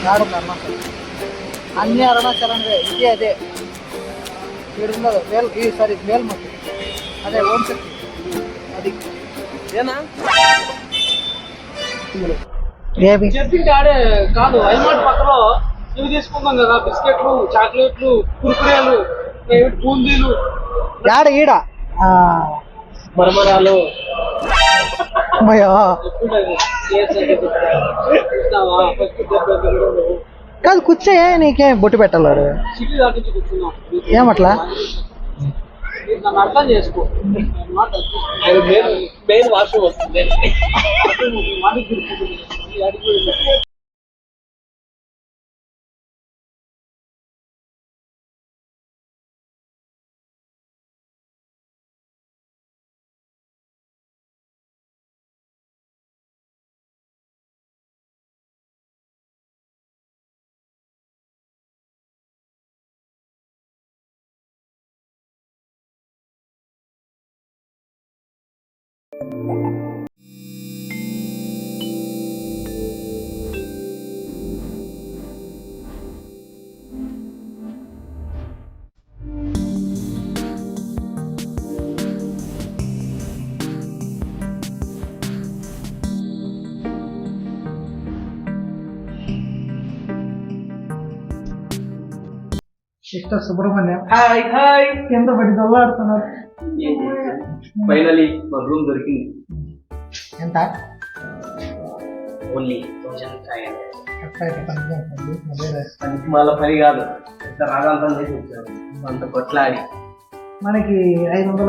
నాడు అరుణాచలం అన్ని అరుణాచలంగా ఇది అదే ఇక్కడ ఉండదు వేల్మతి అదే ఓం శక్తి అది ఏనా చెప్పింటే ఆడే కాదు ఐమార్ట్ పక్కలో ఇవి తీసుకుందాం కదా బిస్కెట్లు చాక్లెట్లు కుర్కురేలు బూందీలు ఈడ మరమరాలు కాదు కూర్చో నీకేం బొట్టు పెట్టాలి ఏమట్లా అర్థం చేసుకో మెయిన్ వాష్రూమ్ వస్తుంది సిస్టర్ సుబ్రహ్మణ్యం హాయ్ హాయ్ కింద పడి దొల్లాడుతున్నారు ఫైనలీ మా రూమ్ దొరికింది ఎంత ఓన్లీ 1500 మళ్ళీ పని కాదు ఎంత రాగాంతం చేసి వచ్చారు అంత కొట్లాడి మనకి 500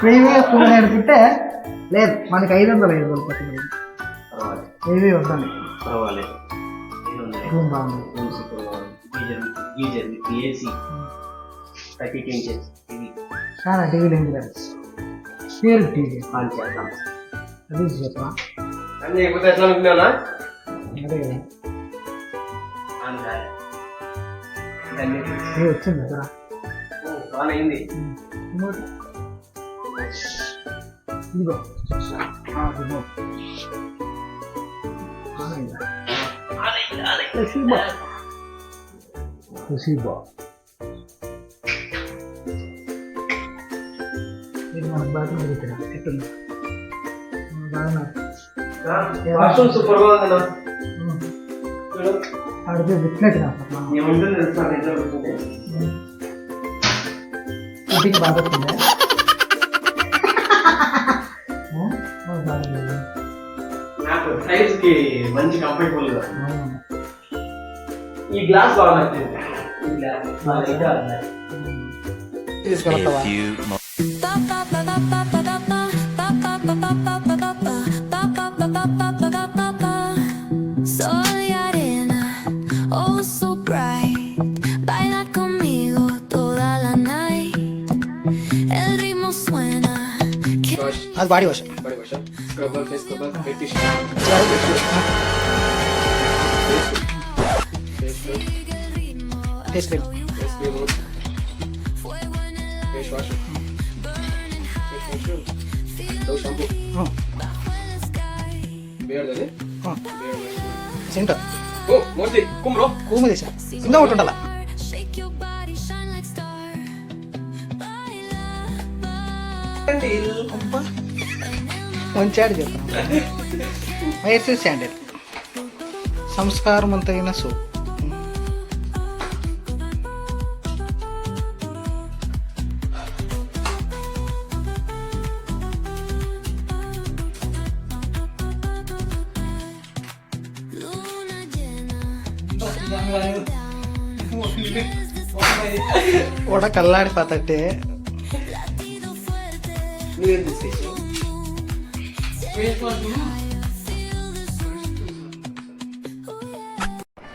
1000 అనుకుంటే లేదు మనకి 500 పట్టుకుని ఏవి వద్దండి పర్వాలేదు రూమ్ బాగుంది గీజర్ ఏసీ 32 ఇంచెస్ టీవీ చాలా టీవీలు ఏం లేదు స్పేర్ టీవీ ఆన్ చేద్దాం అది చెప్పరా అన్నీ ఎక్కువ ఎట్లా అనుకున్నానా అదే కదా ఆన్ కాదు వచ్చింది కదా బాగా అయింది ఇదిగో ఇది మనకు బాగా దొరుకుతుంది ఎట్టుంది బాగా వాష్రూమ్ సూపర్ గా ఉంది ఆడితే విట్లెట్ ఏముంటుంది తెలుసా ఇంట్లో ఇంటికి బాగా వస్తుందా నాకు సైజ్ కి మంచి కంఫర్టబుల్ గా ఈ గ్లాస్ బాగా నచ్చింది ఈ గ్లాస్ బాగా తీసుకెళ్తావా అది బాడీ వాష్ కూము తీసా కింద ఒకటి ఉండాల మంచి చెప్తాను మైర్సీ శాండిల్ సంస్కారవంతమైన సోప్ ಒಡ ಕಲ್ಲಾಡಿಪಾತಟ್ಟೆ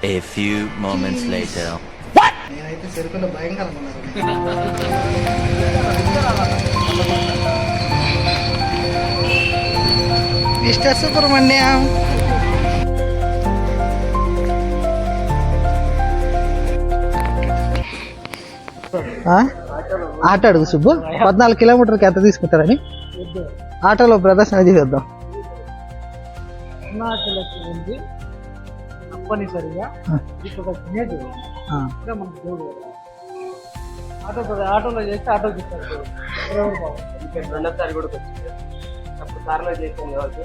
A few moments later. నేనైతే చెరుకులో భయంకరంగా ఉన్నారు మిస్టర్ సుబ్రహ్మణ్యం ఆటో అడుగు సుబ్బు 14 కిలోమీటర్కి ఎంత తీసుకుంటారని ఆటోలో ప్రదర్శన చేద్దాం తప్పనిసరిగా ఇక్కడ స్నేహితుడు ఇంకా మనకు దేవుడు కదా. ఆటోలో చేస్తే ఆటోకి ఇస్తారు డ్రైవర్ బాబు. ఇక్కడ రెండోసారి కూడా వచ్చింది, అప్పుడు కార్లో చేసాం కాబట్టి.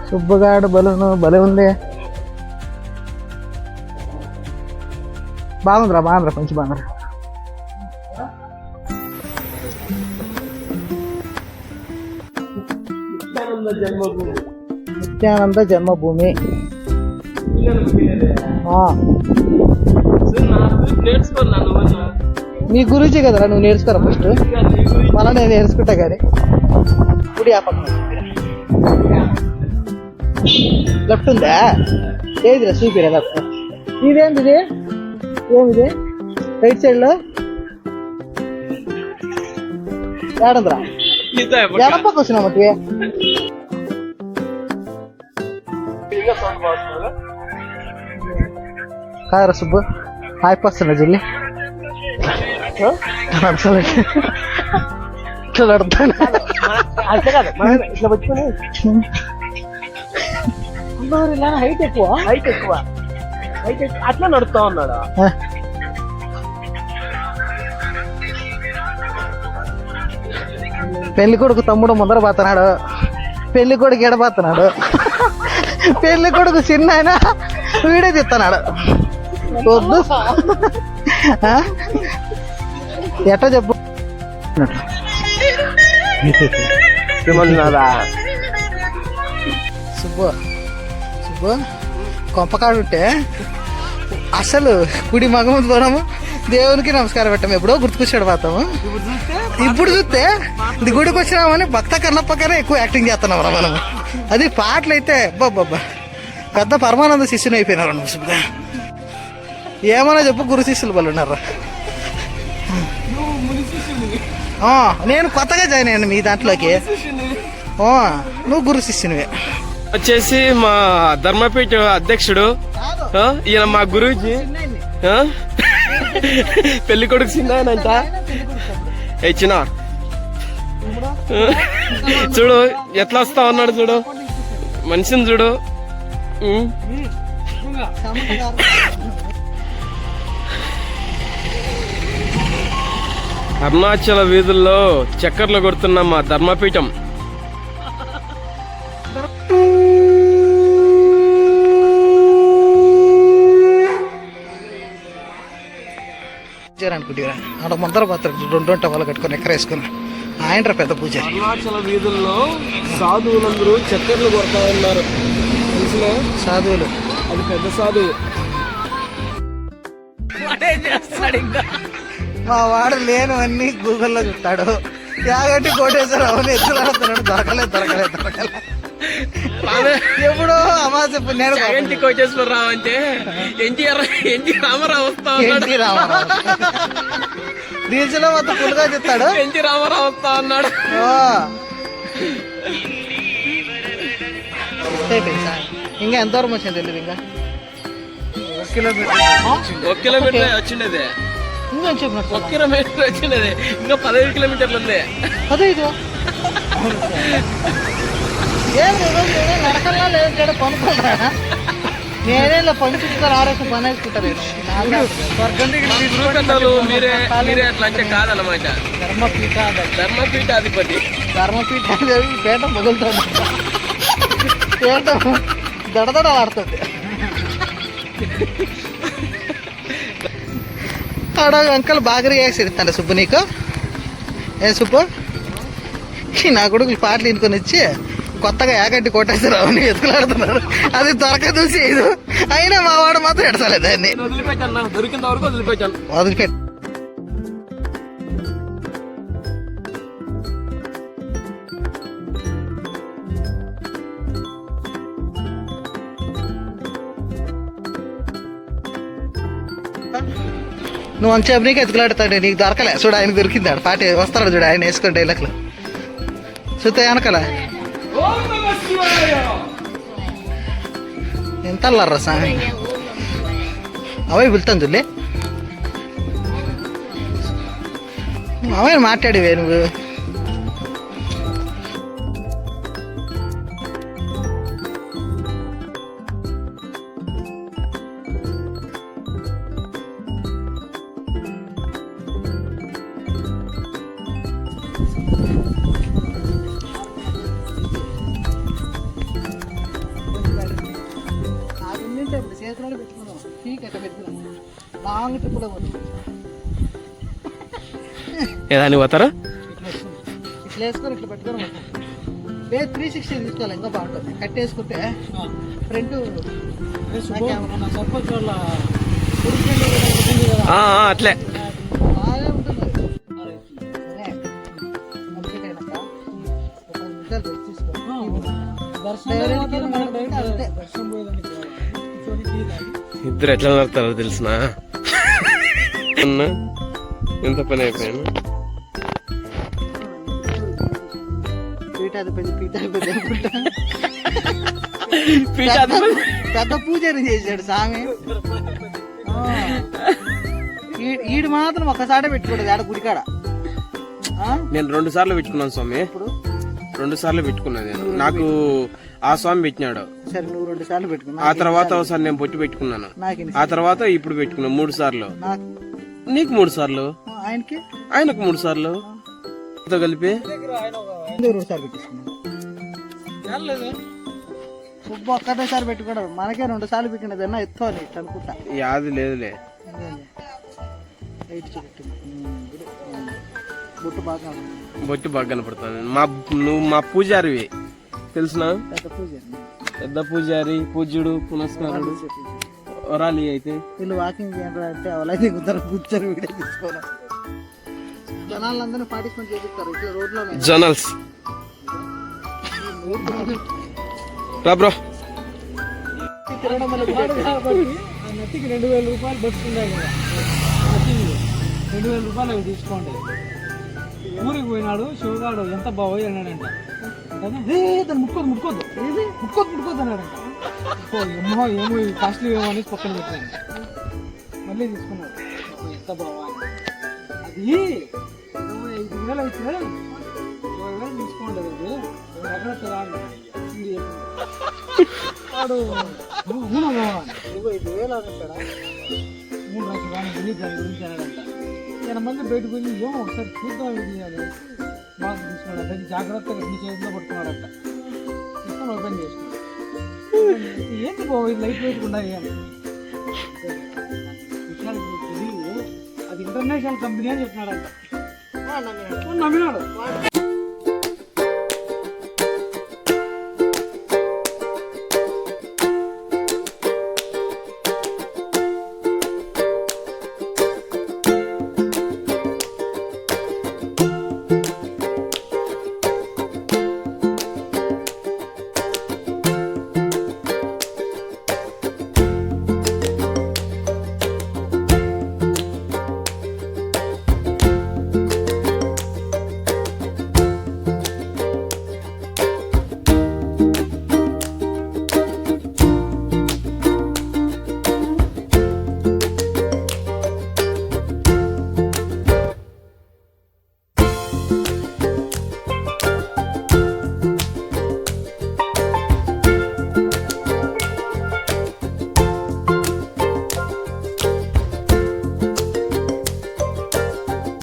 సుబ్బగాడు బలూను భలే ఉంది. బాగుందిరా కొంచెం బాగుందిరా. నిత్యానంద జన్మభూమి. నీ గురించి కదరా, నువ్వు నేర్చుకోరా ఫస్ట్, మళ్ళా నేను నేర్చుకుంటా కానీ. గుడి ఆ పక్కన లెఫ్ట్ ఉందా? ఏదిరా చూపిరా లెఫ్ట్. ఇదేంటిది? ఏమిది రైట్ సైడ్ లో ఏడందిరా? ఎడపక్క వచ్చినా మట్టి కాదరా సుబ్బు, అయిపోతున్నా జల్లి ఇట్లా నడుతాను. అంతే కాదు, ఇట్లా పెట్టుకుని హైట్ ఎక్కువ అట్లా నడుస్తా ఉన్నాడు. పెళ్లి కొడుకు తమ్ముడు ముందర పోతున్నాడు, పెళ్లి కొడుకు ఎడబోతున్నాడు, పెళ్లి కొడుకు చిన్న ఆయన వీడియో తీస్తున్నాడు. వద్దు ఎట్లా చెప్పు. సుబ్బు కొంపకాడు ఉంటే అసలు గుడి మగముందు పోవడము, దేవునికి నమస్కారం పెట్టాము, ఎప్పుడో గుర్తుకొచ్చాడు పోతాము. ఇప్పుడు చూస్తే ఇది గుడికి వచ్చినామని భక్త కన్నప్ప కన్నా ఎక్కువ యాక్టింగ్ చేస్తున్నాం రా మనము. అది పాటలు అయితే బాబ్బా పెద్ద పరమానంద శిష్యుని అయిపోయినారు నువ్వు సుబ్బుగా. ఏమన్నా చెప్పు, గురు శిష్యులు వాళ్ళు ఉన్నారు. నేను కొత్తగా జాయిన్ అయ్యాను మీ దాంట్లోకి. నువ్వు గురు శిష్యునివే. వచ్చేసి మా ధర్మపీఠ అధ్యక్షుడు ఈయన మా గురూజీ. పెళ్లి కొడుకు చిన్నాయనంట ఇచ్చిన చూడు ఎట్లా వస్తా ఉన్నాడు, చూడు మనిషిని చూడు. అరుణాచల వీధుల్లో చక్కర్లు కొడుతున్న మా ధర్మపీఠం. అనుకుంటా అక్కడ ముందర పోతారు 2 టవలు కట్టుకొని ఎక్కరేసుకుని ఆయన పెద్ద పూజ. అరుణాచల వీధుల్లో సాధువులందరూ చక్కర్లు కొడతా ఉన్నారు. సాధువులు అది పెద్ద సాధువు. మా వాడు లేనివన్నీ గూగుల్లో చూస్తాడు. యాగంటి కోటేశ్వరరావు ఎత్తులాడుతున్నాడు, దొరకలేదు. ఎప్పుడో అమాస పుణ్యాడు యాగంటి కోటేశ్వరరావు అంటే ఎన్టీ రామారావు వస్తా ఉన్నాడు. రీల్స్ లో మొత్తం ఫుల్గా చెప్తాడు. ఎన్టీ రామారావు వస్తా ఉన్నాడు. ఇంకా ఎంత దూరం వచ్చింది తెలియదు. ఇంకా 1 కిలోమీటర్ వచ్చిండేది. ఇంకా చెప్పినట్టు 1 కిలోమీటర్ వచ్చిండేది. ఇంకా 15 కిలోమీటర్లు ఉంది. 15 నడకల్లా లేదు కొనుక్కుంటా. నేనే పండు చుట్టారు ఆరోగ్యం పని వేసుకుంటారు. మీరే అట్లా అంటే కాదన్నమాట. ధర్మపీఠాధిపతి పేట మొగులుతుంది, పేట దడదడలాడుతుంది. ఆడ అంకల్ బాగా వేసిస్తాను సుబ్బు నీకు. ఏ సుబ్బు, నా కొడుకులు పాటలు ఇనుకొని వచ్చి కొత్తగా యాగంటి కోటేశ్వరరావుని ఎత్తులాడుతున్నారు. అది దొరక చూసి అయినా మా వాడు మాత్రం ఎడసలేదు దాన్ని. దొరికినంత వరకు వదిలిపెట్టి నువ్వు అంచేపు నీకు ఎత్తులాడుతాడు, నీకు దొరకలే. చూడు ఆయన దొరికింది, ఆడు పాట వస్తాడు చూడు, ఆయన వేసుకోండి డైలాగ్లు చూస్తే వెనకలే. ఎంత అల్లారా స్వామి, అవే వెళ్తాను చూలే. అవే మాట్లాడివే నువ్వు. ఎకరాలు పెట్టుకున్నాం పీక్ ఎక్కడ పెట్టుకున్నాం లాంగ్ ట్రిప్ కూడా పోతుంది ఏదాన్ని పోతారు ఇట్లా వేసుకొని ఇట్లా పెట్టుకొని పోతాం లేదు 360 తీసుకోవాలి ఇంకా బాగుంటుంది కట్టేసుకుంటే ఫ్రంట్ సర్పంచ్ వాళ్ళ అట్లే బాగా ఉంటుంది కంప్లీట్ అయినాక ఒక 10 నిమిషాలు రెస్ట్ తీసుకో ఇద్దరు ఎట్లా నడుతారో తెలిసిన ఎంత పని అయిపోయాను పెద్ద పూజారి చేశాడు స్వామి ఈడు మాత్రం ఒక్కసారి పెట్టుకోడు ఆడ గుడికాడ నేను 2 సార్లు పెట్టుకున్నాను స్వామి ఇప్పుడు 2 సార్లు పెట్టుకున్నాను నేను నాకు ఆ స్వామి పెట్టినాడు సరే నువ్వు 2 సార్లు పెట్టుకున్నా ఆ తర్వాత ఒకసారి నేను బొట్టు పెట్టుకున్నాను నాకు ఆ తర్వాత ఇప్పుడు పెట్టుకున్నా 3 సార్లు నాకు నీకు 3 సార్లు ఆయనకి ఆయనకు 3 సార్లు కలిపి 2 సార్లు పెట్టిస్తున్నాను సుబ్బు ఒక్కటేసారి పెట్టుకోవడం మనకే 2 సార్లు పెట్టినదన్నా ఎత్తుకోవాలి ఇట్లా అనుకుంటా యాది లేదులే లైట్ చూపెట్టింది బొట్టు బాగా బొట్టు బాగా కనపడుతుంది నువ్వు మా పూజారివి తెలిసిన పెద్ద పూజారి పెద్ద పూజారి పూజ్యుడు పునస్కారుడు వరాలి అయితే వీళ్ళు వాకింగ్ చేయండి అంటే అవలైతే కుదర కూర్చొని వీడియో తీసుకోవడం జనాలందరినీ పార్టిసిపేట్ చేపిస్తారు ఇట్లా రోడ్లో జనల్స్ బ్రో తిరగడం వల్ల నెత్తికి 2000 రూపాయలు పట్టుకున్నాయి కదా 2000 రూపాయలు అవి తీసుకోండి ఊరికి పోయినాడు శివగాడు ఎంత బాగోయి అన్నాడంట దాన్ని ముక్కోద్దు అన్నాడంట ఏమో కాస్ట్లీ ఏమో అనేసి పక్కన పెట్టాను మళ్ళీ తీసుకున్నాడు ఎంత బాగా అది 25,000 అయితే 20,000 తీసుకోండి అది ఎక్కడ వాడు 5,000 అంటాడా 3 లక్షలు కానీ దాని గురించి అన్నాడంట నేను మళ్ళీ బయటకు వెళ్ళి ఏమో ఒకసారి చూద్దాం ఇది అని బాగా తీసుకున్నాడు దాన్ని జాగ్రత్తగా నీ చేతిలో పట్టుకున్నాడంట తీసుకొని ఓపెన్ చేసుకున్నాడు ఏంటి బాబు ఇది లైట్ వెయిట్ ఉన్నాయి అని విషయాలు తెలియదు అది ఇంటర్నేషనల్ కంపెనీ అని చెప్పినాడంట నమ్మినాడు